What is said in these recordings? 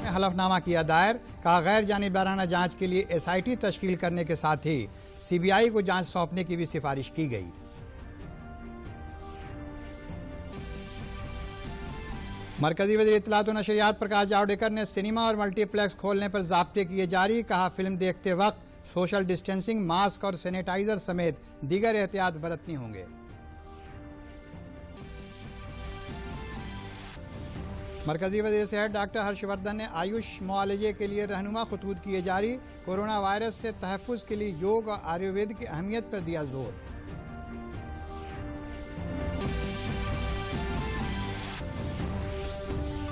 में हलफनामा किया दायर, कहा गैर जानिबदाराना जांच के लिए एसआईटी तश्कील करने के साथ ही सीबीआई को जांच सौंपने की भी सिफारिश की गई। मरकजी वज़ीर इत्तलात और नशरियात प्रकाश जावड़ेकर ने सिनेमा और मल्टीप्लेक्स खोलने पर ज़ाब्ते किए जारी, कहा फिल्म देखते वक्त सोशल डिस्टेंसिंग, मास्क और सैनिटाइजर समेत दीगर एहतियात बरतनी होंगे। मरकजी वज़ीर सेहत डॉक्टर हर्षवर्धन ने आयुष मुआलजे के लिए रहनुमा खतूत किए जारी, कोरोना वायरस से तहफ़्फ़ुज़ के लिए योग और आयुर्वेद की अहमियत पर दिया जोर।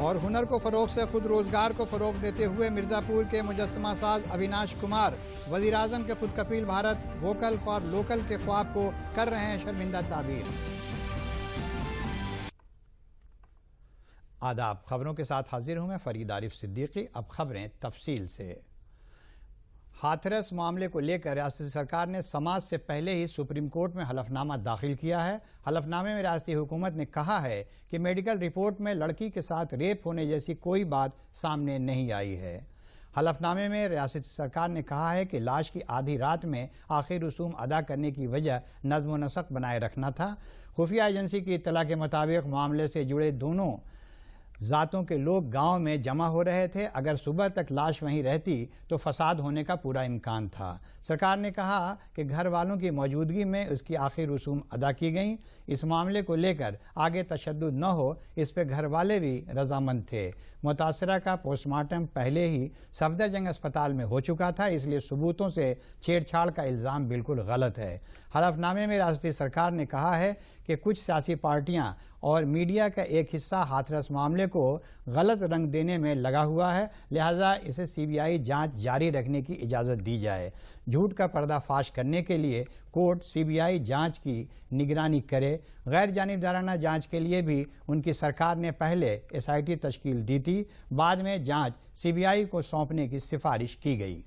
और हुनर को फ़रोग़ से खुद रोज़गार को फ़रोग़ देते हुए मिर्ज़ापुर के मुजस्समा साज अविनाश कुमार वज़ीर आज़म के खुद कफ़ील भारत वोकल फॉर लोकल के ख्वाब को कर रहे हैं शर्मिंदा ताबीर। आदाब, खबरों के साथ हाजिर हूं मैं फरीद आरिफ सिद्दीकी। अब खबरें तफसील से। हाथरस मामले को लेकर रियासती सरकार ने समाज से पहले ही सुप्रीम कोर्ट में हलफनामा दाखिल किया है। हलफनामे में रियासती हुकूमत ने कहा है कि मेडिकल रिपोर्ट में लड़की के साथ रेप होने जैसी कोई बात सामने नहीं आई है। हलफनामे में रियासती सरकार ने कहा है कि लाश की आधी रात में आखिर रसूम अदा करने की वजह नज़्म व नसक बनाए रखना था। खुफिया एजेंसी की इत्तला के मुताबिक मामले से जुड़े दोनों ज़ातों के लोग गांव में जमा हो रहे थे। अगर सुबह तक लाश वहीं रहती तो फसाद होने का पूरा इम्कान था। सरकार ने कहा कि घर वालों की मौजूदगी में उसकी आखिर रसूम अदा की गई। इस मामले को लेकर आगे तशद्दुद न हो, इस पर घर वाले भी रजामंद थे। मुतासरा का पोस्टमार्टम पहले ही सफदरजंग अस्पताल में हो चुका था, इसलिए सबूतों से छेड़छाड़ का इल्ज़ाम बिल्कुल गलत है। हलफनामे में रियासती सरकार ने कहा है कि कुछ सियासी पार्टियां और मीडिया का एक हिस्सा हाथरस मामले को गलत रंग देने में लगा हुआ है, लिहाजा इसे सीबीआई जांच जारी रखने की इजाज़त दी जाए। झूठ का पर्दाफाश करने के लिए कोर्ट सीबीआई जांच की निगरानी करे। गैर जानिबदाराना जांच के लिए भी उनकी सरकार ने पहले एसआईटी तश्कील दी थी, बाद में जांच सीबीआई को सौंपने की सिफारिश की गई।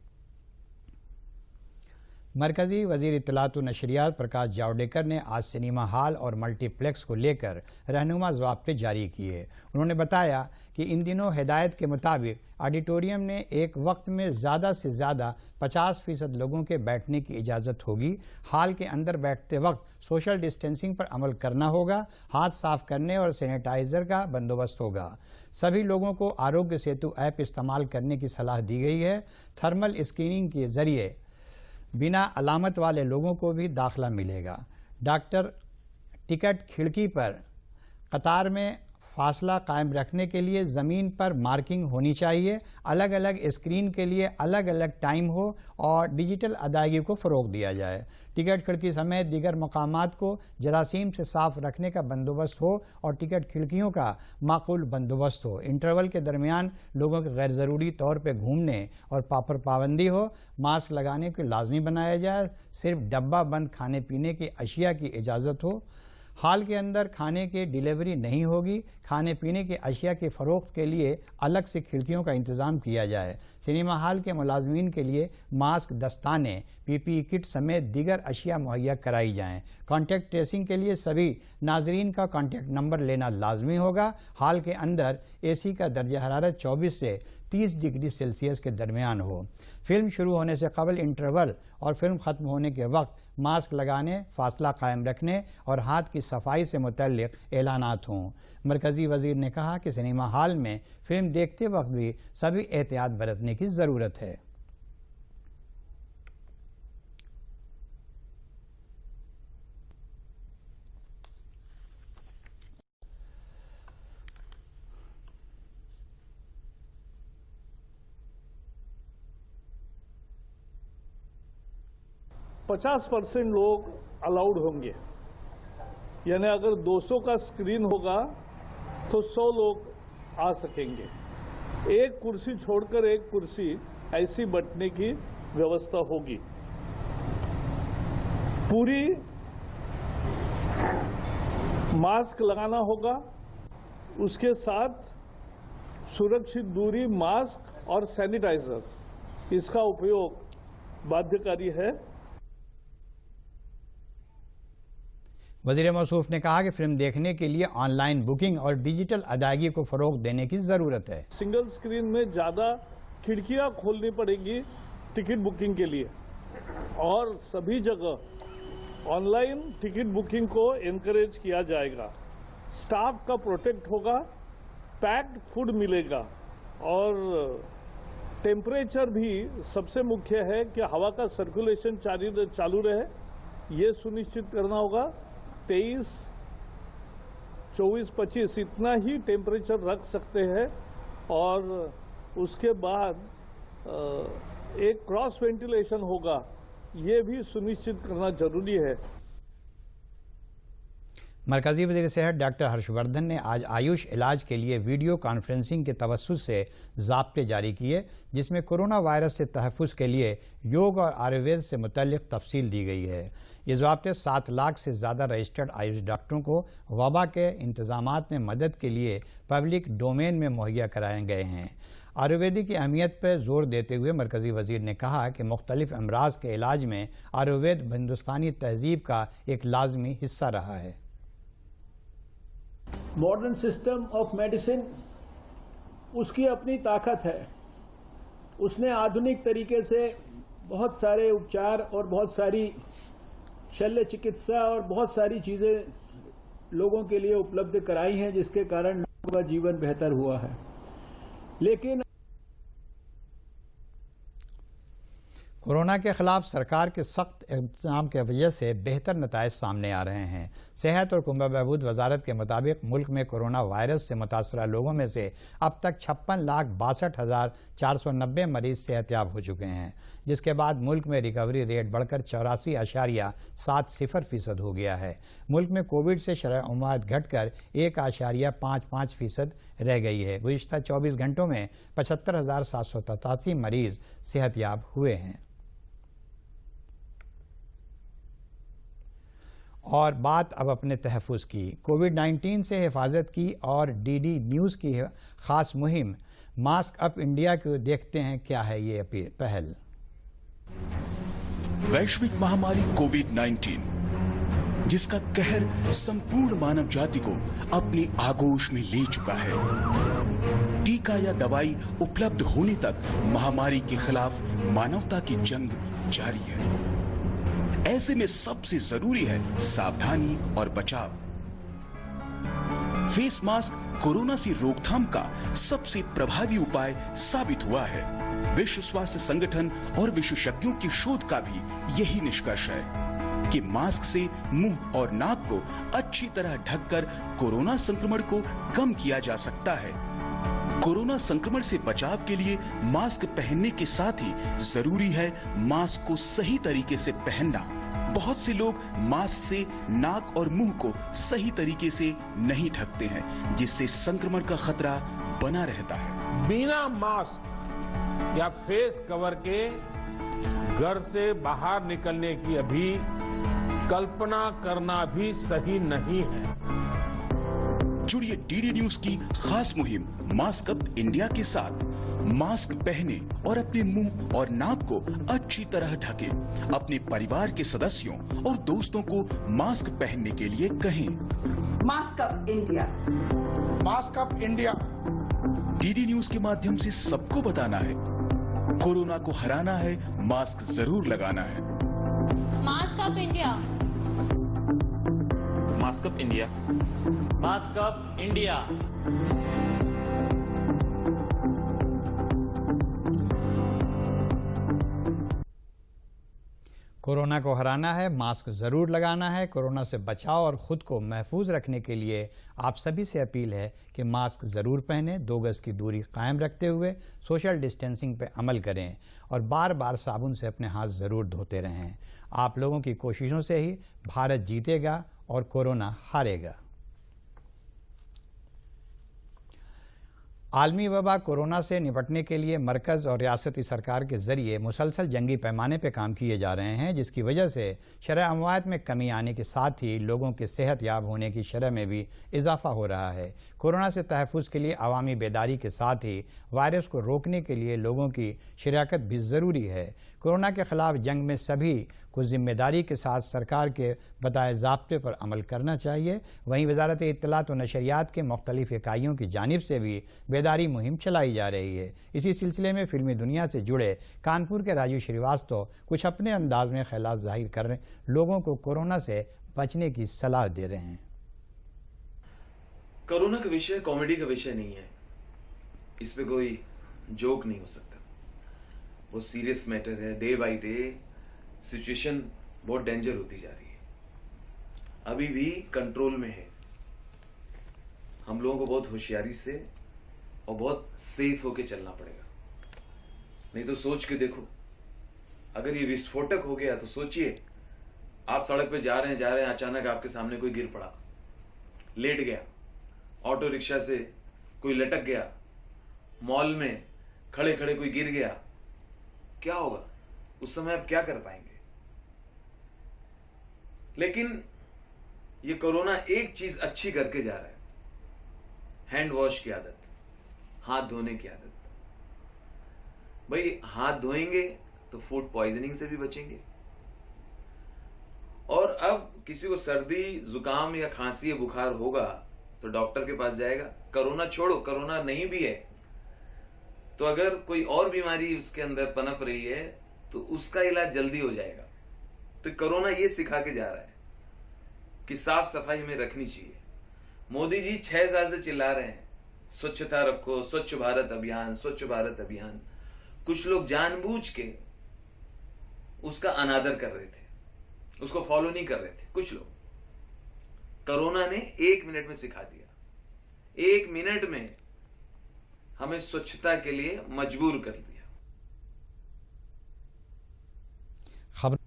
मरकज़ी वज़ीर इत्तलात व नशरियात प्रकाश जावड़ेकर ने आज सिनेमा हॉल और मल्टीप्लेक्स को लेकर रहनुमा ज़वाब्ते जारी किए। उन्होंने बताया कि इन दिनों हिदायत के मुताबिक ऑडिटोरियम में एक वक्त में ज़्यादा से ज़्यादा 50% लोगों के बैठने की इजाज़त होगी। हॉल के अंदर बैठते वक्त सोशल डिस्टेंसिंग पर अमल करना होगा। हाथ साफ करने और सैनिटाइज़र का बंदोबस्त होगा। सभी लोगों को आरोग्य सेतु ऐप इस्तेमाल करने की सलाह दी गई है। थर्मल स्क्रीनिंग के ज़रिए बिना अलामत वाले लोगों को भी दाखिला मिलेगा। डॉक्टर टिकट खिड़की पर कतार में फासला कायम रखने के लिए ज़मीन पर मार्किंग होनी चाहिए। अलग अलग स्क्रीन के लिए अलग अलग टाइम हो और डिजिटल अदायगी को फ़रोग़ दिया जाए। टिकट खिड़की समेत दीगर मकामात को जरासीम से साफ़ रखने का बंदोबस्त हो और टिकट खिड़कियों का माकूल बंदोबस्त हो। इंटरवल के दरमियान लोगों के गैर ज़रूरी तौर पर घूमने और पर पाबंदी हो। मास्क लगाने को लाजमी बनाया जाए। सिर्फ डब्बा बंद खाने पीने की अशिया की इजाज़त हो। हॉल के अंदर खाने की डिलीवरी नहीं होगी। खाने पीने की अशिया के फ़रोख्त के लिए अलग से खिड़कियों का इंतज़ाम किया जाए। सिनेमा हॉल के मुलाजमीन के लिए मास्क, दस्ताने, पीपीई किट समेत दीगर अशिया मुहैया कराई जाएँ। कॉन्टैक्ट ट्रेसिंग के लिए सभी नाजरीन का कॉन्टैक्ट नंबर लेना लाजमी होगा। हॉल के अंदर एसी का दर्जा हरारत 24 से 30 डिग्री सेल्सियस के दरमियान हो। फिल्म शुरू होने से कबल इंटरवल और फिल्म ख़त्म होने के वक्त मास्क लगाने, फासला कायम रखने और हाथ की सफाई से मुतल्लिक़ ऐलानात हों। मरकज़ी वज़ीर ने कहा कि सिनेमा हॉल में फिल्म देखते वक्त भी सभी एहतियात बरतने की ज़रूरत है। %50 लोग अलाउड होंगे, यानी अगर 200 का स्क्रीन होगा तो 100 लोग आ सकेंगे। एक कुर्सी छोड़कर एक कुर्सी ऐसी बैठने की व्यवस्था होगी। पूरी मास्क लगाना होगा, उसके साथ सुरक्षित दूरी, मास्क और सैनिटाइजर, इसका उपयोग बाध्यकारी है। वज़ीर मौसूफ ने कहा कि फिल्म देखने के लिए ऑनलाइन बुकिंग और डिजिटल अदायगी को फ़रोग़ देने की ज़रूरत है। सिंगल स्क्रीन में ज़्यादा खिड़कियां खोलनी पड़ेगी टिकट बुकिंग के लिए, और सभी जगह ऑनलाइन टिकट बुकिंग को एनकरेज किया जाएगा। स्टाफ का प्रोटेक्ट होगा, पैक्ड फूड मिलेगा, और टेम्परेचर भी सबसे मुख्य है कि हवा का सर्कुलेशन चालू रहे, ये सुनिश्चित करना होगा। 23, 24, 25 इतना ही टेम्परेचर रख सकते हैं, और उसके बाद एक क्रॉस वेंटिलेशन होगा, ये भी सुनिश्चित करना जरूरी है। मरकजी वज़ीर सेहत डॉक्टर हर्षवर्धन ने आज आयुष इलाज के लिए वीडियो कॉन्फ्रेंसिंग के तवस्सुस से ज़ाब्ते जारी किए, जिसमें कोरोना वायरस से तहफ़्फ़ुज़ के लिए योग और आयुर्वेद से मुतल्लिक़ तफसील दी गई है। ये ज़ाब्ते 7 लाख से ज़्यादा रजिस्टर्ड आयुष डॉक्टरों को वबा के इंतज़ामात में मदद के लिए पब्लिक डोमेन में मुहैया कराए गए हैं। आयुर्वेद की अहमियत पर जोर देते हुए मरकज़ी वज़ीर ने कहा कि मुख्तलिफ़ अमराज के इलाज में आयुर्वेद हिंदुस्तानी तहज़ीब का एक लाजमी हिस्सा रहा है। मॉडर्न सिस्टम ऑफ मेडिसिन, उसकी अपनी ताकत है। उसने आधुनिक तरीके से बहुत सारे उपचार और बहुत सारी शल्य चिकित्सा और बहुत सारी चीजें लोगों के लिए उपलब्ध कराई हैं, जिसके कारण लोगों का जीवन बेहतर हुआ है। लेकिन कोरोना के खिलाफ सरकार के सख्त इंतजाम की वजह से बेहतर नताइज सामने आ रहे हैं। सेहत और कुंबा बहबूद वजारत के मुताबिक मुल्क में कोरोना वायरस से मुतासरा लोगों में से अब तक 56,62,490 मरीज सेहतयाब हो चुके हैं, जिसके बाद मुल्क में रिकवरी रेट बढ़कर 84.70% हो गया है। मुल्क में कोविड से शरह उम्माद घटकर 1.55% रह गई है। गुज़िश्ता 24 घंटों में 75,787 मरीज सेहतयाब हुए हैं। और बात अब अपने तहफ़्फ़ुज़ की। कोविड-19 से हिफाजत की और डीडी न्यूज़ की ख़ास मुहिम मास्क अप इंडिया को देखते हैं क्या है ये पहल। वैश्विक महामारी कोविड-19, जिसका कहर संपूर्ण मानव जाति को अपनी आगोश में ले चुका है। टीका या दवाई उपलब्ध होने तक महामारी के खिलाफ मानवता की जंग जारी है। ऐसे में सबसे जरूरी है सावधानी और बचाव। फेस मास्क कोरोना से रोकथाम का सबसे प्रभावी उपाय साबित हुआ है। विश्व स्वास्थ्य संगठन और विशेषज्ञों की शोध का भी यही निष्कर्ष है कि मास्क से मुंह और नाक को अच्छी तरह ढककर कोरोना संक्रमण को कम किया जा सकता है। कोरोना संक्रमण से बचाव के लिए मास्क पहनने के साथ ही जरूरी है मास्क को सही तरीके से पहनना। बहुत से लोग मास्क से नाक और मुंह को सही तरीके से नहीं ढकते हैं, जिससे संक्रमण का खतरा बना रहता है। बिना मास्क या फेस कवर के घर से बाहर निकलने की अभी कल्पना करना भी सही नहीं है। जुड़िए डीडी न्यूज की खास मुहिम मास्क अप इंडिया के साथ। मास्क पहने और अपने मुंह और नाक को अच्छी तरह ढके। अपने परिवार के सदस्यों और दोस्तों को मास्क पहनने के लिए कहें। Mask up India, mask up India. DD news के माध्यम से सबको बताना है, कोरोना को हराना है, मास्क जरूर लगाना है। Mask up India, mask up India, mask up India. Corona को हराना है, मास्क ज़रूर लगाना है। कोरोना से बचाव और ख़ुद को महफूज रखने के लिए आप सभी से अपील है कि मास्क ज़रूर पहनें, 2 गज़ की दूरी कायम रखते हुए सोशल डिस्टेंसिंग पर अमल करें और बार बार साबुन से अपने हाथ ज़रूर धोते रहें। आप लोगों की कोशिशों से ही भारत जीतेगा और कोरोना हारेगा। आलमी वबा कोरोना से निपटने के लिए मरकज़ और रियासती सरकार के ज़रिए मुसलसल जंगी पैमाने पर काम किए जा रहे हैं, जिसकी वजह से शरह अमवात में कमी आने के साथ ही लोगों के सेहत याब होने की शरह में भी इजाफा हो रहा है। कोरोना से तहफ़्फ़ुज़ के लिए अवामी बेदारी के साथ ही वायरस को रोकने के लिए लोगों की शराकत भी ज़रूरी है। कोरोना के ख़िलाफ़ जंग में सभी को ज़िम्मेदारी के साथ सरकार के बताए ज़ाब्ते पर अमल करना चाहिए। वहीं वज़ारत इत्तलात व नशरियात के मुख्तलिफ़ इकाइयों की जानिब से भी बेदारी मुहिम चलाई जा रही है। इसी सिलसिले में फिल्मी दुनिया से जुड़े कानपुर के राजू श्रीवास्तव कुछ अपने अंदाज में ख्यालात ज़ाहिर कर रहे लोगों को कोरोना से बचने की सलाह दे रहे हैं। कोरोना का विषय कॉमेडी का विषय नहीं है, इस पे कोई जोक नहीं हो सकता। वो सीरियस मैटर है। डे बाय डे सिचुएशन बहुत डेंजर होती जा रही है, अभी भी कंट्रोल में है। हम लोगों को बहुत होशियारी से और बहुत सेफ होके चलना पड़ेगा, नहीं तो सोच के देखो, अगर ये विस्फोटक हो गया तो सोचिए, आप सड़क पे जा रहे हैं, अचानक आपके सामने कोई गिर पड़ा, लेट गया, ऑटो रिक्शा से कोई लटक गया, मॉल में खड़े खड़े कोई गिर गया, क्या होगा? उस समय आप क्या कर पाएंगे? लेकिन ये कोरोना एक चीज अच्छी करके जा रहा है, हैंड वॉश की आदत, हाथ धोने की आदत। भाई हाथ धोएंगे तो फूड पॉइजनिंग से भी बचेंगे। और अब किसी को सर्दी जुकाम या खांसी या बुखार होगा तो डॉक्टर के पास जाएगा। कोरोना छोड़ो, कोरोना नहीं भी है तो अगर कोई और बीमारी उसके अंदर पनप रही है तो उसका इलाज जल्दी हो जाएगा। तो कोरोना ये सिखा के जा रहा है कि साफ सफाई हमें रखनी चाहिए। मोदी जी 6 साल से चिल्ला रहे हैं, स्वच्छता रखो, स्वच्छ भारत अभियान, स्वच्छ भारत अभियान। कुछ लोग जानबूझ के उसका अनादर कर रहे थे, उसको फॉलो नहीं कर रहे थे। कुछ लोग, कोरोना ने 1 मिनट में सिखा दिया, 1 मिनट में हमें स्वच्छता के लिए मजबूर कर दिया। खबर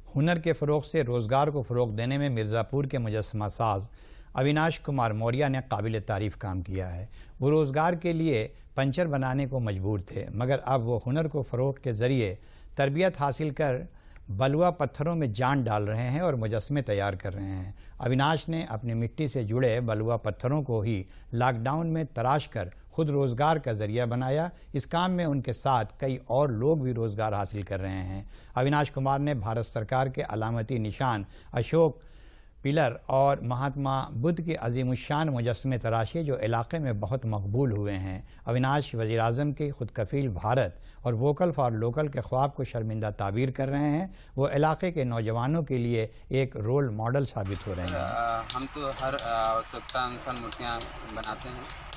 हुनर के फ़रोग़ से रोज़गार को फ़रोग़ देने में मिर्ज़ापुर के मुजस्समा साज अविनाश कुमार मौर्य ने काबिल तारीफ़ काम किया है। वो रोज़गार के लिए पंचर बनाने को मजबूर थे, मगर अब वो हुनर को फ़रोग़ के ज़रिए तरबियत हासिल कर बलुआ पत्थरों में जान डाल रहे हैं और मुजस्समे तैयार कर रहे हैं। अविनाश ने अपनी मिट्टी से जुड़े बलुआ पत्थरों को ही लॉकडाउन में तराश कर खुद रोज़गार का ज़रिया बनाया। इस काम में उनके साथ कई और लोग भी रोज़गार हासिल कर रहे हैं। अविनाश कुमार ने भारत सरकार के अलामती निशान अशोक पिलर और महात्मा बुद्ध के अजीमुशान मुजस्समे तराशे जो इलाके में बहुत मकबूल हुए हैं। अविनाश वज़ीर आज़म के खुद कफ़ील भारत और वोकल फॉर लोकल के ख्वाब को शर्मिंदा ताबीर कर रहे हैं। वो इलाके के नौजवानों के लिए एक रोल मॉडल साबित हो रहे हैं। हम तो हर आवश्यकता अनुसार मूर्तियाँ बनाते हैं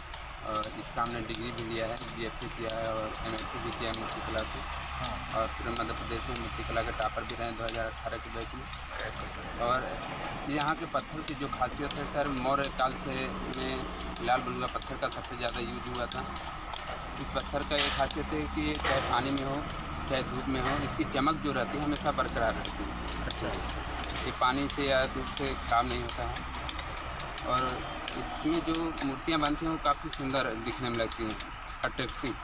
और इसका हमने डिग्री भी लिया है, BFA किया है और MFA भी किया है मूर्ति कला से। और पूरे मध्य प्रदेश में मूर्ति कला के टॉपर भी रहे 2018 के बैच में। और यहाँ के पत्थर की जो खासियत है सर, मौर्य काल से में लाल बलुआ पत्थर का सबसे ज़्यादा यूज हुआ था। इस पत्थर का एक खासियत है कि चाहे पानी में हो चाहे धूप में हो, इसकी चमक जो रहती है हमेशा बरकरार रहती है। अच्छा, ये पानी से या धूप से काम नहीं होता है। और इसमें जो मूर्तियाँ बनती हैं वो काफ़ी सुंदर दिखने में लगती हैं, अट्रैक्टिव।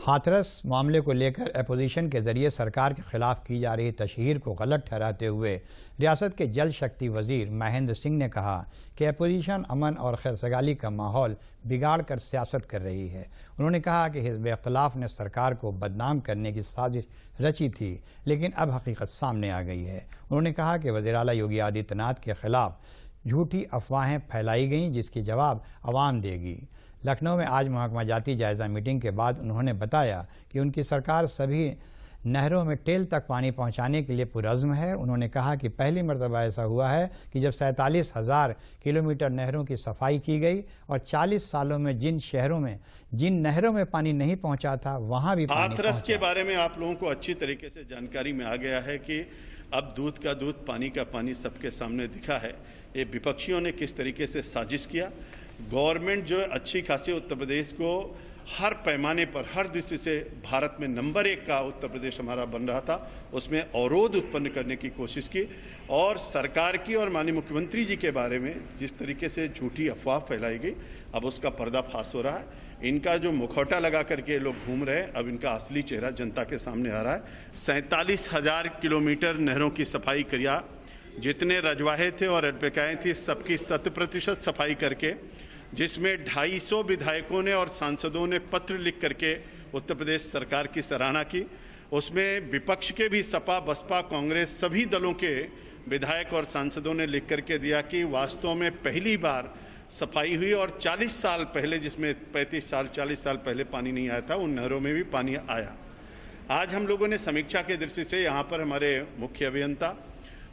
हाथरस मामले को लेकर अपोजिशन के ज़रिए सरकार के ख़िलाफ़ की जा रही तशहीर को गलत ठहराते हुए रियासत के जल शक्ति वज़ीर महेंद्र सिंह ने कहा कि अपोजिशन अमन और खैरसगाली का माहौल बिगाड़ कर सियासत कर रही है। उन्होंने कहा कि हिज़्ब इख्तिलाफ़ ने सरकार को बदनाम करने की साजिश रची थी, लेकिन अब हकीकत सामने आ गई है। उन्होंने कहा कि वज़ीर आला योगी आदित्यनाथ के ख़िलाफ़ झूठी अफवाहें फैलाई गईं, जिसकी जवाब आवाम देगी। लखनऊ में आज महकमा जाती जायज़ा मीटिंग के बाद उन्होंने बताया कि उनकी सरकार सभी नहरों में टेल तक पानी पहुंचाने के लिए पुरज़्म है। उन्होंने कहा कि पहली मरतबा ऐसा हुआ है कि जब 47,000 किलोमीटर नहरों की सफाई की गई और 40 सालों में जिन नहरों में पानी नहीं पहुंचा था वहां भी पानी पहुंचा। हाथरस के बारे में आप लोगों को अच्छी तरीके से जानकारी में आ गया है कि अब दूध का दूध, पानी का पानी सबके सामने दिखा है। ये विपक्षियों ने किस तरीके से साजिश किया। गवर्नमेंट जो अच्छी खासी उत्तर प्रदेश को हर पैमाने पर, हर दृष्टि से भारत में नंबर 1 का उत्तर प्रदेश हमारा बन रहा था, उसमें अवरोध उत्पन्न करने की कोशिश की। और सरकार की और माननीय मुख्यमंत्री जी के बारे में जिस तरीके से झूठी अफवाह फैलाई गई, अब उसका पर्दाफाश हो रहा है। इनका जो मुखौटा लगा करके लोग घूम रहे हैं, अब इनका असली चेहरा जनता के सामने आ रहा है। 47,000 किलोमीटर नहरों की सफाई किया, जितने रजवाहे थे और अल्पकाएं थी सबकी 100% सफाई करके, जिसमें 250 विधायकों ने और सांसदों ने पत्र लिख करके उत्तर प्रदेश सरकार की सराहना की। उसमें विपक्ष के भी सपा, बसपा, कांग्रेस सभी दलों के विधायक और सांसदों ने लिख करके दिया कि वास्तव में पहली बार सफाई हुई और 40 साल पहले, जिसमें 40 साल पहले पानी नहीं आया था, उन नहरों में भी पानी आया। आज हम लोगों ने समीक्षा के दृष्टि से यहाँ पर हमारे मुख्य अभियंता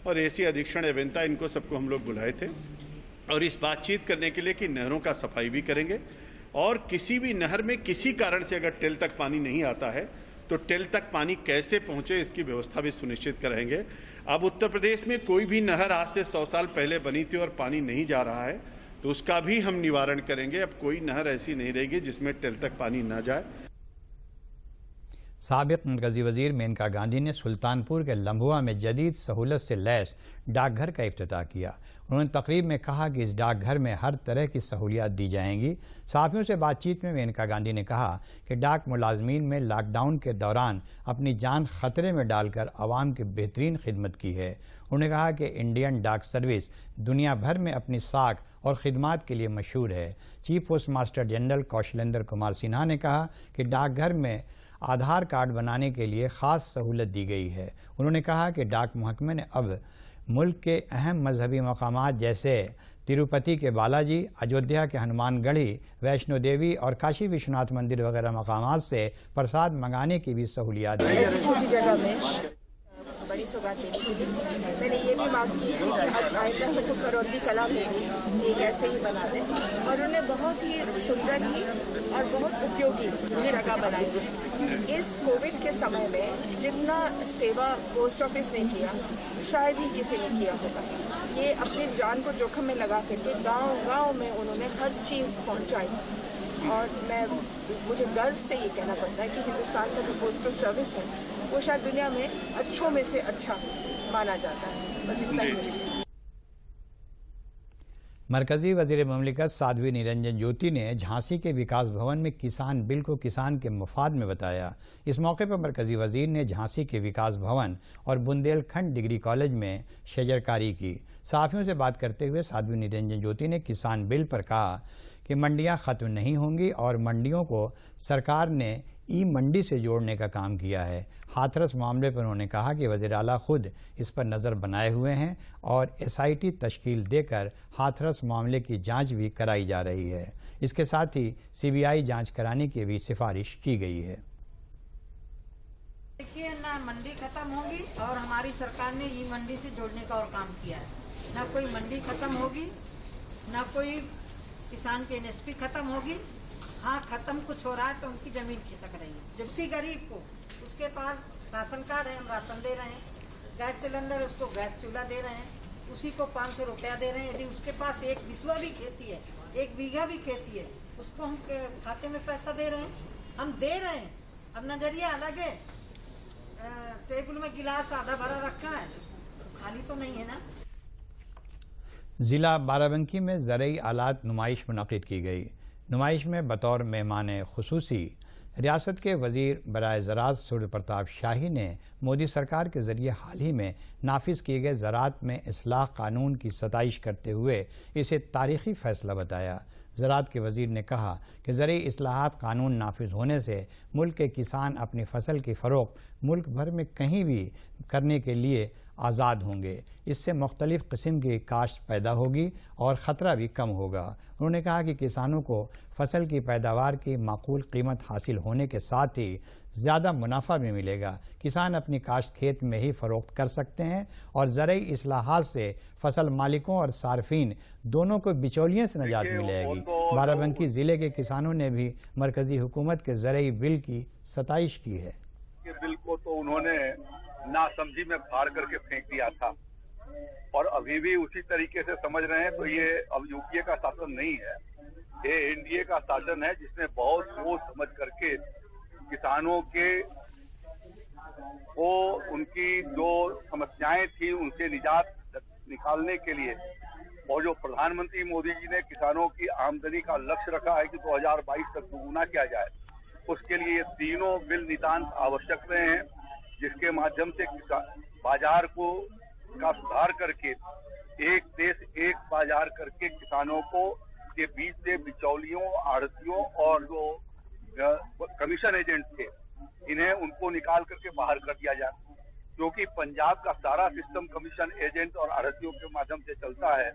और एसी अधीक्षण अभियंता, इनको सबको हम लोग बुलाए थे और इस बातचीत करने के लिए कि नहरों का सफाई भी करेंगे और किसी भी नहर में किसी कारण से अगर टेल तक पानी नहीं आता है तो टेल तक पानी कैसे पहुंचे, इसकी व्यवस्था भी सुनिश्चित करेंगे। अब उत्तर प्रदेश में कोई भी नहर आज से 100 साल पहले बनी थी और पानी नहीं जा रहा है तो उसका भी हम निवारण करेंगे। अब कोई नहर ऐसी नहीं रहेगी जिसमें टेल तक पानी ना जाए। साबिक मरकजी वजीर मेनका गांधी ने सुल्तानपुर के लम्बुआ में जदीद सहूलत से लैस डाकघर का इफ्तिताह किया। उन्होंने तकरीब में कहा कि इस डाकघर में हर तरह की सहूलियात दी जाएंगी। सहाफ़ियों से बातचीत में मेनका गांधी ने कहा कि डाक मुलाजमीन में लॉकडाउन के दौरान अपनी जान खतरे में डालकर आवाम की बेहतरीन खिदमत की है। उन्होंने कहा कि इंडियन डाक सर्विस दुनिया भर में अपनी साख और खिदमात के लिए मशहूर है। Chief postmaster general Kaushalendra Kumar Sinha ने कहा कि डाकघर में आधार कार्ड बनाने के लिए ख़ास सहूलत दी गई है। उन्होंने कहा कि डाक महकमे ने अब मुल्क के अहम मजहबी मकामात जैसे तिरुपति के बालाजी, अयोध्या के हनुमानगढ़ी, वैष्णो देवी और काशी विश्वनाथ मंदिर वगैरह मकामात से प्रसाद मंगाने की भी सहूलियात दी है। बड़ी सौगात देने के लिए मैंने ये भी मांग की है कि अब आइंदा हमको करौंदी कला में भी एक ऐसे ही बना दें और उन्हें बहुत ही सुंदर ही और बहुत उपयोगी जगह बनाई है। इस कोविड के समय में जितना सेवा पोस्ट ऑफिस ने किया शायद ही किसी ने किया होगा। ये अपनी जान को जोखिम में लगा करके गांव-गांव में उन्होंने हर चीज़ पहुंचाई और मुझे गर्व से ये कहना पड़ता है कि हिंदुस्तान का जो पोस्टल सर्विस है वो शायद दुनिया में अच्छों में से अच्छा माना जाता है। बस इतना ही। मरकजी वज़ीर मुमलिकत साध्वी निरंजन ज्योति ने झांसी के विकास भवन में किसान बिल को किसान के मुफाद में बताया। इस मौके पर मरकजी वज़ीर ने झांसी के विकास भवन और बुंदेलखंड डिग्री कॉलेज में शजरकारी की। सहाफ़ियों से बात करते हुए साध्वी निरंजन ज्योति ने किसान बिल पर कहा कि मंडियां ख़त्म नहीं होंगी और मंडियों को सरकार ने ई मंडी से जोड़ने का काम किया है। हाथरस मामले पर उन्होंने कहा कि वज़ीर आला खुद इस पर नज़र बनाए हुए हैं और SIT तश्कील देकर हाथरस मामले की जांच भी कराई जा रही है। इसके साथ ही CBI जांच कराने की भी सिफारिश की गई है। देखिए, ना मंडी खत्म होगी और हमारी सरकार ने ई मंडी से जोड़ने का और काम किया है। ना कोई मंडी खत्म होगी, ना कोई किसान की NSP खत्म होगी। हाँ, खत्म कुछ हो रहा है तो उनकी जमीन खिसक रही है। जब किसी गरीब को उसके पास राशन कार्ड है, हम राशन दे रहे हैं, गैस सिलेंडर उसको गैस चूल्हा दे रहे हैं, उसी को 500 रुपया दे रहे हैं। यदि उसके पास एक बिस्वा भी खेती है, 1 बीघा भी खेती है, उसको हम खाते में पैसा दे रहे हैं, हम दे रहे हैं। अब नजरिया अलग है, टेबल में गिलास आधा भरा रखा है, खाली तो नहीं है ना। ज़िला बाराबंकी में ज़रई आलात नुमाइश मुनक़िद की गई। नुमाइश में बतौर मेहमान खुसूसी रियासत के वज़ीर बराए ज़राअत सूर्य प्रताप शाही ने मोदी सरकार के ज़रिए हाल ही में नाफिज किए गए ज़राअत में इस्लाह कानून की सताइश करते हुए इसे तारीख़ी फ़ैसला बताया। ज़राअत के वज़ीर ने कहा कि ज़रई इस्लाहात कानून नाफिज होने से मुल्क के किसान अपनी फसल की फ़रोख्त मुल्क भर में कहीं भी करने के लिए आज़ाद होंगे। इससे मुख्तलिफ़ किस्म की काश्त पैदा होगी और ख़तरा भी कम होगा। उन्होंने कहा कि किसानों को फसल की पैदावार की माकूल कीमत हासिल होने के साथ ही ज़्यादा मुनाफा भी मिलेगा। किसान अपनी काश्त खेत में ही फ़रोख्त कर सकते हैं और ज़रई इस्लाहात से फसल मालिकों और सार्फिन दोनों को बिचौलियों से निजात मिलेगी। बाराबंकी ज़िले के किसानों ने भी मरकज़ी हुकूमत के ज़रई बिल की सताइश की है। बिल को तो उन्होंने नासमझी में फाड़ करके फेंक दिया था और अभी भी उसी तरीके से समझ रहे हैं। तो ये अब यूपीए का शासन नहीं है, ये एनडीए का शासन है जिसने बहुत सोच समझ करके किसानों के वो उनकी जो समस्याएं थी उनसे निजात निकालने के लिए और जो प्रधानमंत्री मोदी जी ने किसानों की आमदनी का लक्ष्य रखा है कि 2022 तक दोगुना किया जाए, उसके लिए ये तीनों बिल नितांत आवश्यक रहे हैं, जिसके माध्यम से बाजार का सुधार करके एक देश एक बाजार करके किसानों को के बीच से बिचौलियों, आढ़तियों और जो कमीशन एजेंट थे इन्हें उनको निकाल करके बाहर कर दिया जाए, क्योंकि पंजाब का सारा सिस्टम कमीशन एजेंट और आढ़तियों के माध्यम से चलता है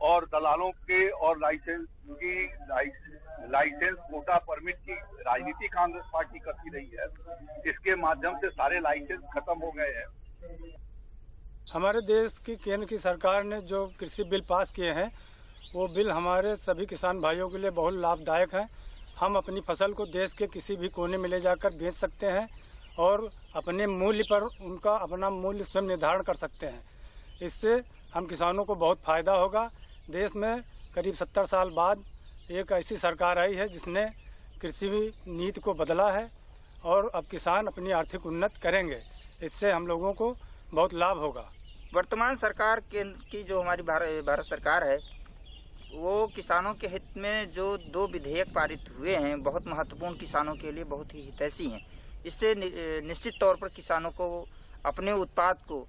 और दलालों के और लाइसेंस कोटा परमिट की राजनीति कांग्रेस पार्टी करती रही है। इसके माध्यम से सारे लाइसेंस खत्म हो गए हैं। हमारे देश की केंद्र की सरकार ने जो कृषि बिल पास किए हैं वो बिल हमारे सभी किसान भाइयों के लिए बहुत लाभदायक है। हम अपनी फसल को देश के किसी भी कोने में ले जाकर बेच सकते हैं और अपने मूल्य पर उनका अपना मूल्य स्वयं निर्धारण कर सकते हैं। इससे हम किसानों को बहुत फायदा होगा। देश में करीब 70 साल बाद एक ऐसी सरकार आई है जिसने कृषि नीति को बदला है और अब किसान अपनी आर्थिक उन्नति करेंगे। इससे हम लोगों को बहुत लाभ होगा। वर्तमान सरकार की जो हमारी भारत सरकार है वो किसानों के हित में जो 2 विधेयक पारित हुए हैं बहुत महत्वपूर्ण, किसानों के लिए बहुत ही हितैषी हैं। इससे निश्चित तौर पर किसानों को अपने उत्पाद को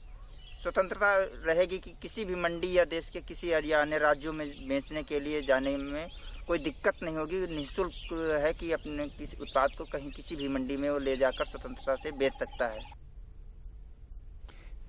स्वतंत्रता रहेगी कि किसी भी मंडी या देश के किसी या अन्य राज्यों में बेचने के लिए जाने में कोई दिक्कत नहीं होगी। निःशुल्क है कि अपने किसी उत्पाद को कहीं किसी भी मंडी में वो ले जाकर स्वतंत्रता से बेच सकता है।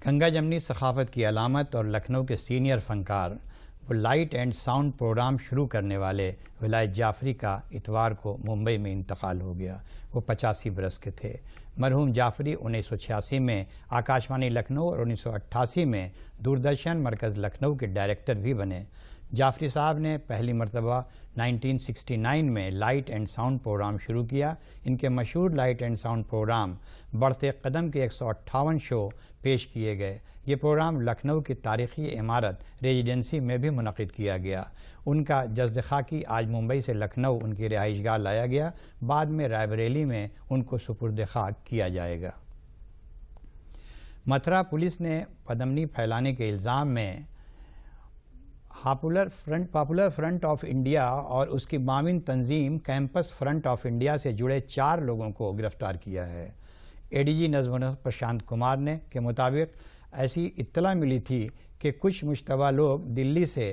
गंगा जमनी सखाफत की अलामत और लखनऊ के सीनियर फनकार वो लाइट एंड साउंड प्रोग्राम शुरू करने वाले विलायत जाफरी का इतवार को मुंबई में इंतकाल हो गया। वो 85 बरस के थे। मरहूम जाफरी 1986 में आकाशवाणी लखनऊ और 1988 में दूरदर्शन मरकज़ लखनऊ के डायरेक्टर भी बने। जाफरी साहब ने पहली मरतबा 1969 में लाइट एंड साउंड प्रोग्राम शुरू किया। इनके मशहूर लाइट एंड साउंड प्रोग्राम बढ़ते कदम के 158 शो पेश किए गए। ये प्रोग्राम लखनऊ की तारीखी इमारत रेजिडेंसी में भी मुनक़िद किया गया। उनका जज़्द खाकी आज मुंबई से लखनऊ उनकी रिहाइशगाह लाया गया। बाद में रायबरेली में उनको सुपुर्द खाक किया जाएगा। मथुरा पुलिस ने पदमनी फैलाने के इल्ज़ाम में पॉपुलर फ्रंट ऑफ इंडिया और उसकी माविन तंजीम कैंपस फ्रंट ऑफ इंडिया से जुड़े 4 लोगों को गिरफ्तार किया है। एडीजी नज़्म प्रशांत कुमार ने के मुताबिक ऐसी इत्तला मिली थी कि कुछ मुश्तबा लोग दिल्ली से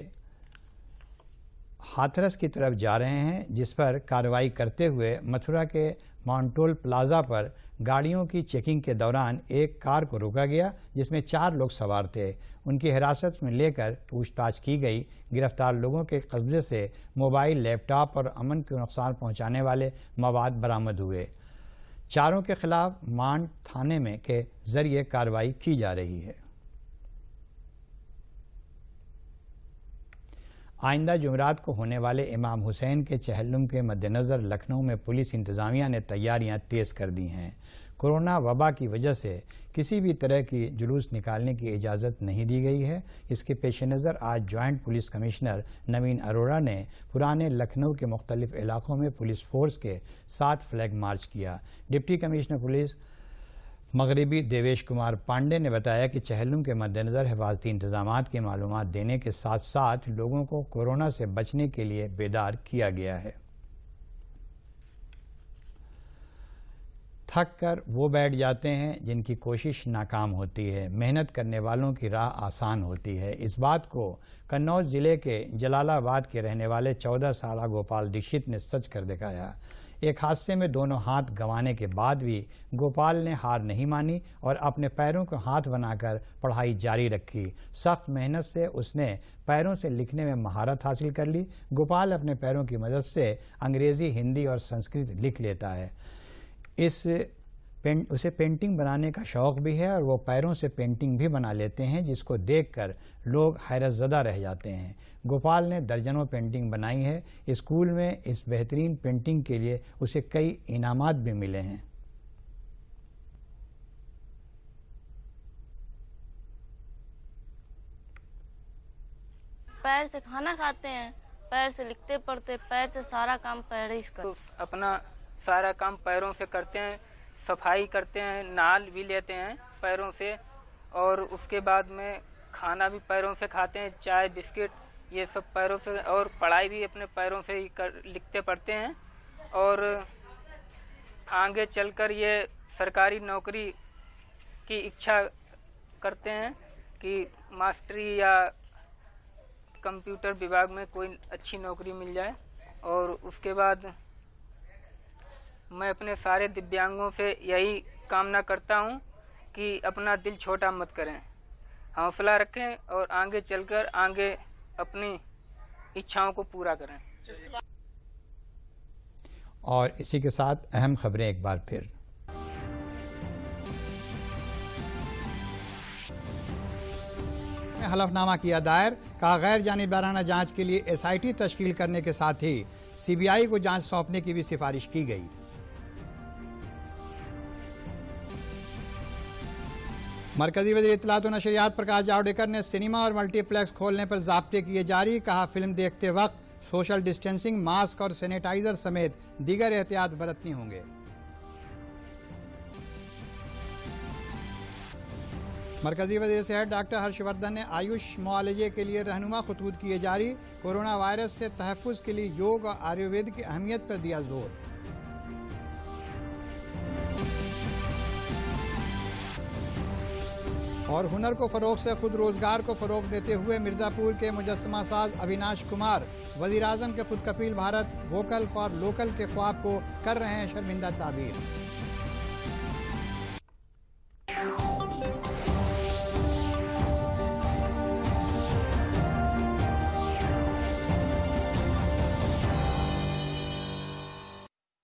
हाथरस की तरफ जा रहे हैं, जिस पर कार्रवाई करते हुए मथुरा के माउंटोल प्लाजा पर गाड़ियों की चेकिंग के दौरान एक कार को रोका गया जिसमें 4 लोग सवार थे। उनकी हिरासत में लेकर पूछताछ की गई। गिरफ्तार लोगों के कब्जे से मोबाइल, लैपटॉप और अमन को नुकसान पहुंचाने वाले मवाद बरामद हुए। चारों के खिलाफ मांड थाने में के जरिए कार्रवाई की जा रही है। आइंदा जुमेरात को होने वाले इमाम हुसैन के चहल्लुम के मद्देनज़र लखनऊ में पुलिस इंतज़ामिया ने तैयारियां तेज़ कर दी हैं। कोरोना वबा की वजह से किसी भी तरह की जुलूस निकालने की इजाज़त नहीं दी गई है। इसके पेश नज़र आज जॉइंट पुलिस कमिश्नर नवीन अरोड़ा ने पुराने लखनऊ के मुख्तलिफ इलाकों में पुलिस फोर्स के साथ फ्लैग मार्च किया। डिप्टी कमिश्नर पुलिस मगरबी देवेश कुमार पांडे ने बताया कि चहल्लुम के मद्देनज़र हिफाजती इंतजामात की मालूमात देने के साथ साथ लोगों को कोरोना से बचने के लिए बेदार किया गया है। थक कर वो बैठ जाते हैं जिनकी कोशिश नाकाम होती है। मेहनत करने वालों की राह आसान होती है। इस बात को कन्नौज ज़िले के जलालाबाद के रहने वाले 14 साला गोपाल दीक्षित ने सच कर दिखाया। एक हादसे में दोनों हाथ गंवाने के बाद भी गोपाल ने हार नहीं मानी और अपने पैरों को हाथ बनाकर पढ़ाई जारी रखी। सख्त मेहनत से उसने पैरों से लिखने में महारत हासिल कर ली। गोपाल अपने पैरों की मदद से अंग्रेज़ी, हिंदी और संस्कृत लिख लेता है। उसे पेंटिंग बनाने का शौक़ भी है और वो पैरों से पेंटिंग भी बना लेते हैं, जिसको देखकर लोग हैरतज़दा रह जाते हैं। गोपाल ने दर्जनों पेंटिंग बनाई है। स्कूल में इस बेहतरीन पेंटिंग के लिए उसे कई इनामात भी मिले हैं। पैर से खाना खाते हैं पैर से लिखते पढ़ते, पैर से सारा काम पैर ही करते। तो अपना सारा काम पैरों से करते हैं, सफाई करते हैं, नाल भी लेते हैं पैरों से, और उसके बाद में खाना भी पैरों से खाते हैं, चाय बिस्किट ये सब पैरों से, और पढ़ाई भी अपने पैरों से ही लिखते पढ़ते हैं। और आगे चलकर ये सरकारी नौकरी की इच्छा करते हैं कि मास्टरी या कंप्यूटर विभाग में कोई अच्छी नौकरी मिल जाए। और उसके बाद मैं अपने सारे दिव्यांगों से यही कामना करता हूं कि अपना दिल छोटा मत करें, हौसला रखें और आगे चलकर आगे अपनी इच्छाओं को पूरा करें। और इसी के साथ अहम खबरें एक बार फिर। हलफनामा किया दायर, कहा गैर जानिबदाराना जांच के लिए SIT तश्कील करने के साथ ही CBI को जांच सौंपने की भी सिफारिश की गई। मरकजी वज़ीर इत्तलात व नशरियात प्रकाश जावड़ेकर ने सिनेमा और मल्टीप्लेक्स खोलने पर ज़ाब्ते किए जारी, कहा फिल्म देखते वक्त सोशल डिस्टेंसिंग, मास्क और सैनिटाइजर समेत दीगर एहतियात बरतनी होंगे। मरकजी वज़ीर सेहत डॉक्टर हर्षवर्धन ने आयुष मुआलजे के लिए रहनुमा खतूत किए जारी, कोरोना वायरस से तहफ़्फ़ुज़ के लिए योग और आयुर्वेद की अहमियत पर दिया जोर। और हुनर को फ़रोग़ से खुद रोज़गार को फ़रोग़ देते हुए मिर्ज़ापुर के मुजस्समा साज अविनाश कुमार वज़ीर-ए-आज़म के खुद कफील भारत वोकल फॉर लोकल के ख्वाब को कर रहे हैं शर्मिंदा ताबीर।